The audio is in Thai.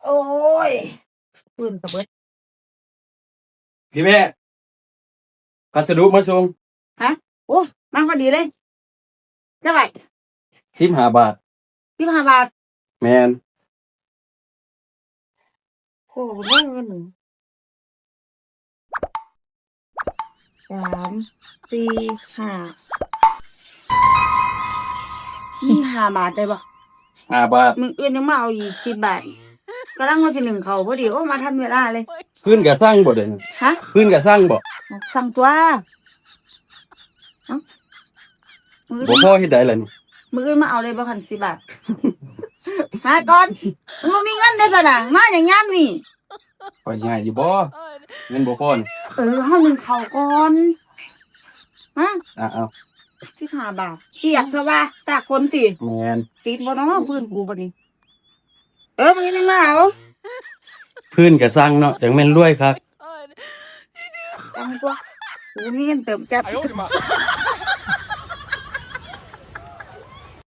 โอ้ยปืนตะเบิด พี่แม่พัสดุมาส่ง ฮะโอ้มาพอดีเลยเท่าไหร่ 15 บาท 15 บาท แมน โอ้โหได้เงิน3 4 5นี่5 บาทได้ปะ 5 บาท มึงอื่นยังมาเอาอีก10 บาทกำลังวันที่1เขาพอดีโอ้มาทันเวลาเลย พื้นก็สร้างบ่เด้อ ฮะ พื้นก็สร้างบ่ สั่งตัวเอ้ามือ บ่พอเฮ็ดได้ล่ะนี่ มืออื่นมาเอาเลยบ่คัน10 บาท หาก่อนมันบ่มีเงินได้ซะน่ะมาอย่างยามนี่ ข่อยสิให้อยู่บ่เงินบ่พอนี่ เฮานึ่งข้าวก่อนฮะ เอา 15 บาทเปียกซะว่าตากคนติ แมน ติดบ่เนาะพื้นกูบัดนี้มึงยังมาเอา พื้นก็สร้างเนาะจังแม่นรวยครับ ตังตัวกูมีเงินเติมแก๊ส